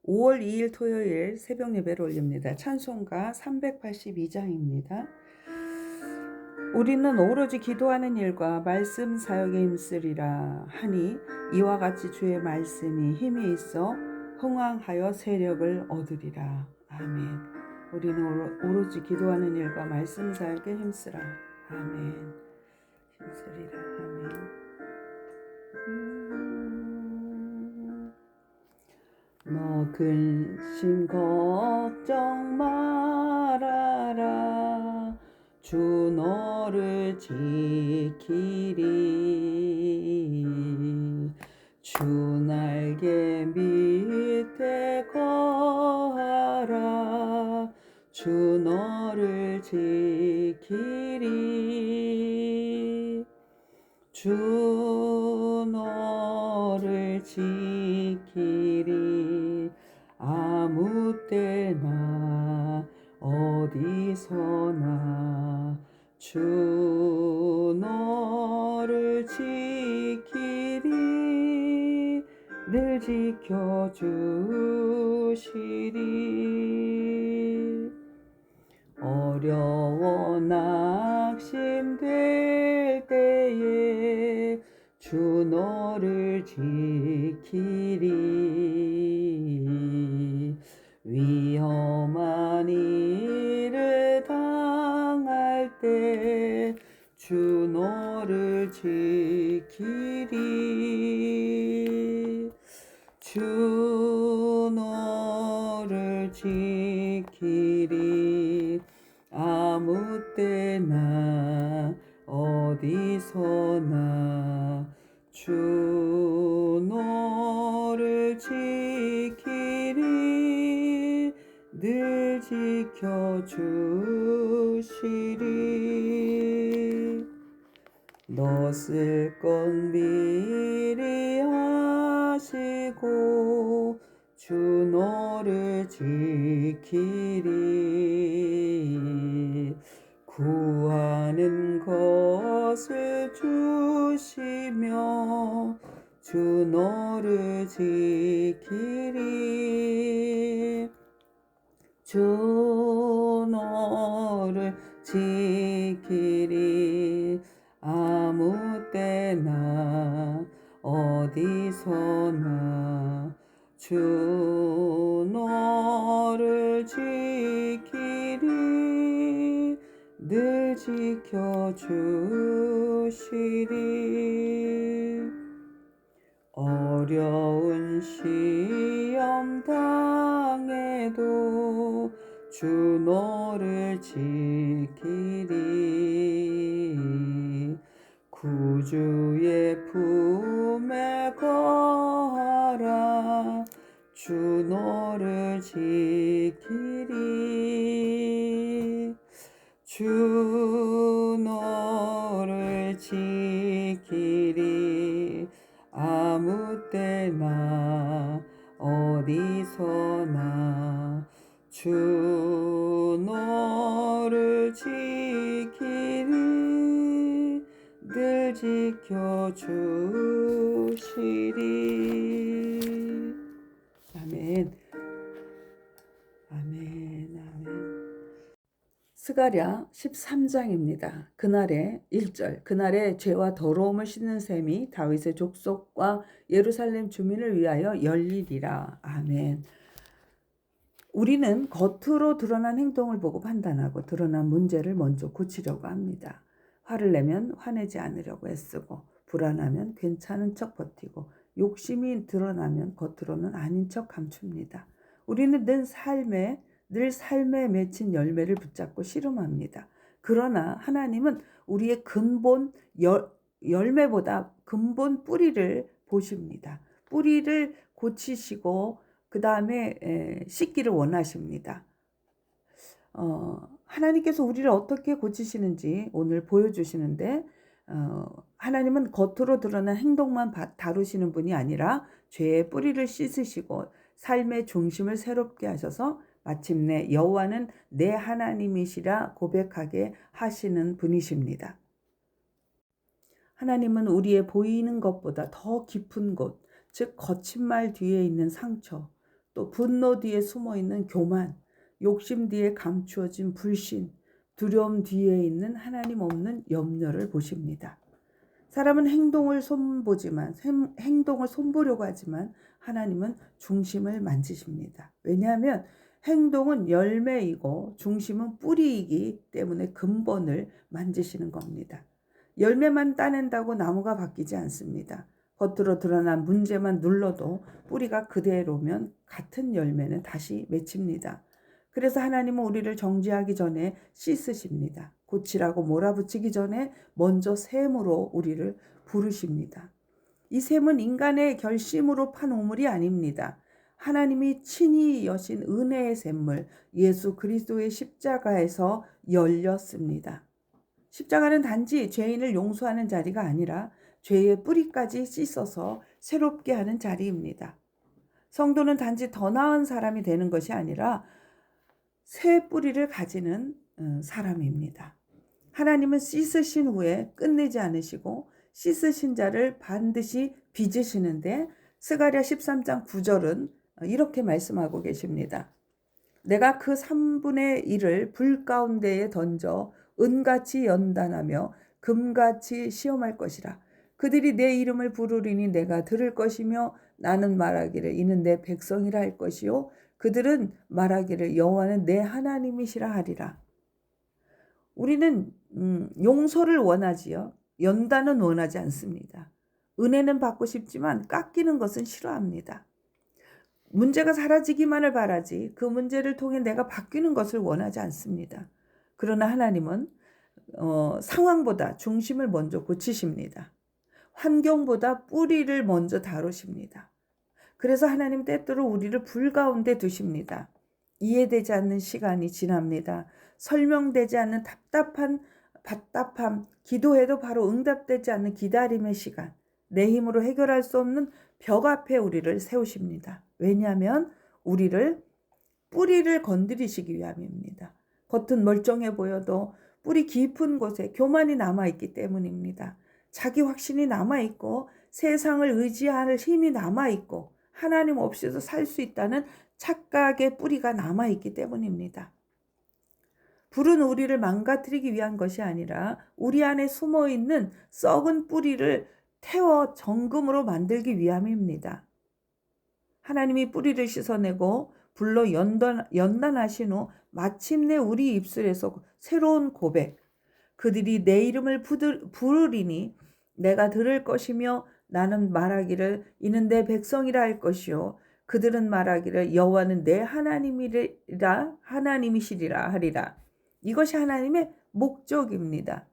5월 2일 토요일 새벽 예배를 올립니다. 찬송가 382장입니다. 우리는 오로지 기도하는 일과 말씀 사역에 힘쓰리라 하니 이와 같이 주의 말씀이 힘이 있어 흥왕하여 세력을 얻으리라. 아멘. 우리는 오로지 기도하는 일과 말씀 사역에 힘쓰라. 아멘. 힘쓰리라. 아멘. 너 근심 걱정 말아라. 주 너를 지키리. 주 날개 밑에 거하라. 주 너를 지키리. 주 너를 지키리. 아무 때나 어디서나 주 너를 지키리. 늘 지켜주시리. 어려워 낙심될 때에 주 너를 지키리. 위험한 일을 당할 때 주 너를 지키리. 주 너를 지키리. 아무 때나 어디서나 주 너를 지키리. 늘 지켜주시리. 너 쓸 건 미리 하시고 주 너를 지키리. 구하는 것을 주시며 주 너를 지키리. 주 너를 지키리. 아무 때나 어디서나 주 너를 지키리. 늘 지켜주시리. 어려운 시험 당해도 주 너를 지키리. 구주의 품에 거하라. 주 너를 지키리. 주 너를 지키리. 아무 때나 어디서나 주 너를 지키리. 늘 지켜주시리. 아멘. 아멘. 아멘. 스가랴 13장입니다. 그날에 1절 그날에 죄와 더러움을 씻는 셈이 다윗의 족속과 예루살렘 주민을 위하여 열리리라. 아멘. 우리는 겉으로 드러난 행동을 보고 판단하고 드러난 문제를 먼저 고치려고 합니다. 화를 내면 화내지 않으려고 애쓰고 불안하면 괜찮은 척 버티고 욕심이 드러나면 겉으로는 아닌 척 감춥니다. 우리는 늘 삶에 맺힌 열매를 붙잡고 씨름합니다. 그러나 하나님은 우리의 근본 열매보다 근본 뿌리를 보십니다. 뿌리를 고치시고 그 다음에 씻기를 원하십니다. 하나님께서 우리를 어떻게 고치시는지 오늘 보여주시는데 하나님은 겉으로 드러난 행동만 다루시는 분이 아니라 죄의 뿌리를 씻으시고 삶의 중심을 새롭게 하셔서 마침내 여호와는 내 하나님이시라 고백하게 하시는 분이십니다. 하나님은 우리의 보이는 것보다 더 깊은 곳, 즉 거친 말 뒤에 있는 상처, 또 분노 뒤에 숨어있는 교만, 욕심 뒤에 감추어진 불신, 두려움 뒤에 있는 하나님 없는 염려를 보십니다. 사람은 행동을 손보려고 하지만 하나님은 중심을 만지십니다. 왜냐하면 행동은 열매이고 중심은 뿌리이기 때문에 근본을 만지시는 겁니다. 열매만 따낸다고 나무가 바뀌지 않습니다. 겉으로 드러난 문제만 눌러도 뿌리가 그대로면 같은 열매는 다시 맺힙니다. 그래서 하나님은 우리를 정죄하기 전에 씻으십니다. 고치라고 몰아붙이기 전에 먼저 샘으로 우리를 부르십니다. 이 샘은 인간의 결심으로 판 우물이 아닙니다. 하나님이 친히 여신 은혜의 샘물 예수 그리스도의 십자가에서 열렸습니다. 십자가는 단지 죄인을 용서하는 자리가 아니라 죄의 뿌리까지 씻어서 새롭게 하는 자리입니다. 성도는 단지 더 나은 사람이 되는 것이 아니라 새 뿌리를 가지는 사람입니다. 하나님은 씻으신 후에 끝내지 않으시고 씻으신 자를 반드시 빚으시는데 스가랴 13장 9절은 이렇게 말씀하고 계십니다. 내가 그 3분의 1을 불 가운데에 던져 은같이 연단하며 금같이 시험할 것이라. 그들이 내 이름을 부르리니 내가 들을 것이며 나는 말하기를 이는 내 백성이라 할 것이요 그들은 말하기를 여호와는 내 하나님이시라 하리라. 우리는 용서를 원하지요. 연단은 원하지 않습니다. 은혜는 받고 싶지만 깎이는 것은 싫어합니다. 문제가 사라지기만을 바라지 그 문제를 통해 내가 바뀌는 것을 원하지 않습니다. 그러나 하나님은 상황보다 중심을 먼저 고치십니다. 환경보다 뿌리를 먼저 다루십니다. 그래서 하나님 때때로 우리를 불 가운데 두십니다. 이해되지 않는 시간이 지납니다. 설명되지 않는 답답함, 기도해도 바로 응답되지 않는 기다림의 시간, 내 힘으로 해결할 수 없는 벽 앞에 우리를 세우십니다. 왜냐하면 우리를 뿌리를 건드리시기 위함입니다. 겉은 멀쩡해 보여도 뿌리 깊은 곳에 교만이 남아있기 때문입니다. 자기 확신이 남아있고 세상을 의지할 힘이 남아있고 하나님 없이도 살 수 있다는 착각의 뿌리가 남아있기 때문입니다. 불은 우리를 망가뜨리기 위한 것이 아니라 우리 안에 숨어있는 썩은 뿌리를 태워 정금으로 만들기 위함입니다. 하나님이 뿌리를 씻어내고 불로 연단하신 후 마침내 우리 입술에서 새로운 고백, 그들이 내 이름을 부르리니 내가 들을 것이며 나는 말하기를 이는 내 백성이라 할 것이요 그들은 말하기를 여호와는 내 하나님이시리라 하리라. 이것이 하나님의 목적입니다.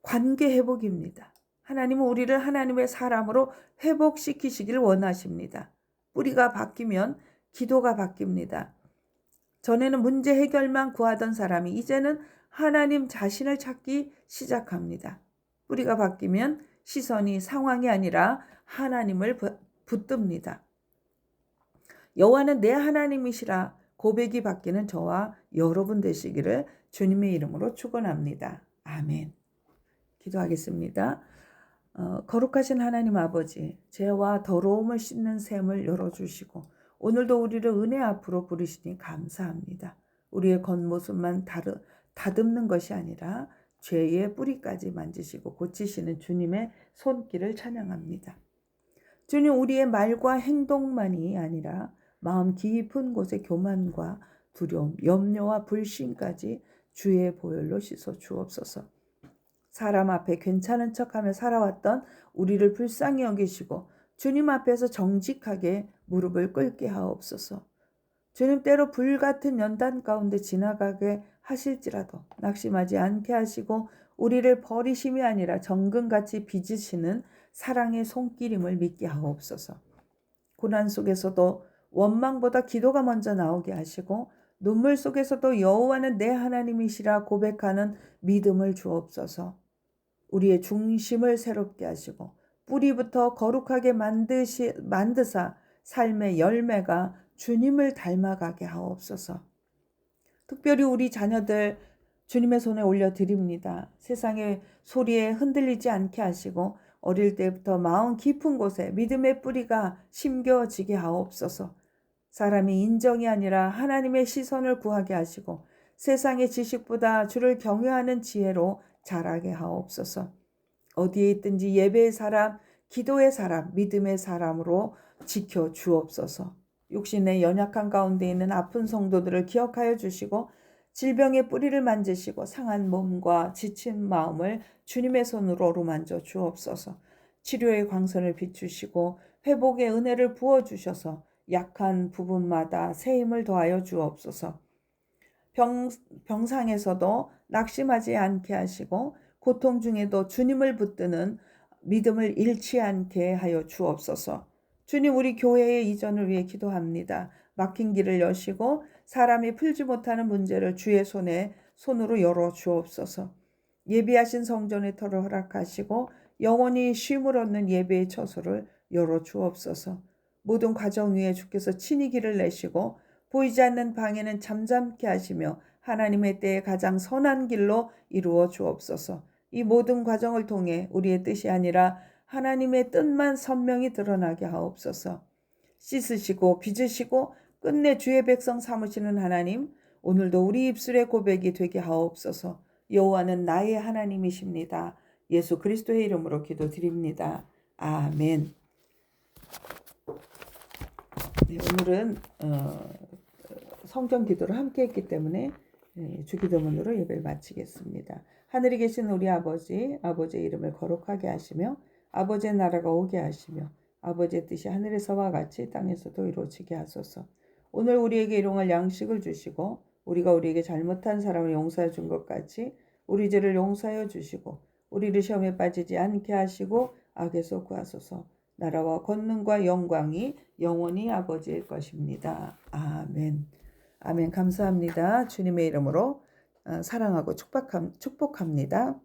관계 회복입니다. 하나님은 우리를 하나님의 사람으로 회복시키시기를 원하십니다. 뿌리가 바뀌면 기도가 바뀝니다. 전에는 문제 해결만 구하던 사람이 이제는 하나님 자신을 찾기 시작합니다. 뿌리가 바뀌면 시선이 상황이 아니라 하나님을 붙듭니다. 여호와는 내 하나님이시라 고백이 바뀌는 저와 여러분 되시기를 주님의 이름으로 축원합니다. 아멘. 기도하겠습니다. 거룩하신 하나님 아버지, 죄와 더러움을 씻는 샘을 열어주시고 오늘도 우리를 은혜 앞으로 부르시니 감사합니다. 우리의 겉모습만 다듬는 것이 아니라 죄의 뿌리까지 만지시고 고치시는 주님의 손길을 찬양합니다. 주님, 우리의 말과 행동만이 아니라 마음 깊은 곳의 교만과 두려움, 염려와 불신까지 주의 보혈로 씻어 주옵소서. 사람 앞에 괜찮은 척하며 살아왔던 우리를 불쌍히 여기시고 주님 앞에서 정직하게 무릎을 꿇게 하옵소서. 주님, 때로 불같은 연단 가운데 지나가게 하실지라도 낙심하지 않게 하시고 우리를 버리심이 아니라 정금같이 빚으시는 사랑의 손길임을 믿게 하옵소서. 고난 속에서도 원망보다 기도가 먼저 나오게 하시고 눈물 속에서도 여호와는 내 하나님이시라 고백하는 믿음을 주옵소서. 우리의 중심을 새롭게 하시고 뿌리부터 거룩하게 만드사 삶의 열매가 주님을 닮아가게 하옵소서. 특별히 우리 자녀들 주님의 손에 올려드립니다. 세상의 소리에 흔들리지 않게 하시고 어릴 때부터 마음 깊은 곳에 믿음의 뿌리가 심겨지게 하옵소서. 사람이 인정이 아니라 하나님의 시선을 구하게 하시고 세상의 지식보다 주를 경외하는 지혜로 자라게 하옵소서. 어디에 있든지 예배의 사람, 기도의 사람, 믿음의 사람으로 지켜 주옵소서. 육신의 연약한 가운데 있는 아픈 성도들을 기억하여 주시고 질병의 뿌리를 만지시고 상한 몸과 지친 마음을 주님의 손으로 어루만져 주옵소서. 치료의 광선을 비추시고 회복의 은혜를 부어주셔서 약한 부분마다 새 힘을 더하여 주옵소서. 병상에서도 낙심하지 않게 하시고 고통 중에도 주님을 붙드는 믿음을 잃지 않게 하여 주옵소서. 주님, 우리 교회의 이전을 위해 기도합니다. 막힌 길을 여시고 사람이 풀지 못하는 문제를 주의 손으로 열어 주옵소서. 예비하신 성전의 터를 허락하시고 영원히 쉼을 얻는 예배의 처소를 열어 주옵소서. 모든 과정 위에 주께서 친히 길을 내시고 보이지 않는 방에는 잠잠케 하시며 하나님의 때에 가장 선한 길로 이루어 주옵소서. 이 모든 과정을 통해 우리의 뜻이 아니라 하나님의 뜻만 선명히 드러나게 하옵소서. 씻으시고 빚으시고 끝내 주의 백성 삼으시는 하나님, 오늘도 우리 입술의 고백이 되게 하옵소서. 여호와는 나의 하나님이십니다. 예수 그리스도의 이름으로 기도드립니다. 아멘. 네, 오늘은 성경 기도를 함께 했기 때문에 주기도문으로 예배를 마치겠습니다. 하늘에 계신 우리 아버지, 아버지의 이름을 거룩하게 하시며 아버지의 나라가 오게 하시며 아버지의 뜻이 하늘에서와 같이 땅에서도 이루어지게 하소서. 오늘 우리에게 일용할 양식을 주시고 우리가 우리에게 잘못한 사람을 용서해 준 것 같이 우리 죄를 용서하여 주시고 우리를 시험에 빠지지 않게 하시고 악에서 구하소서. 나라와 권능과 영광이 영원히 아버지의 것입니다. 아멘. 아멘. 감사합니다. 주님의 이름으로 사랑하고 축복합니다.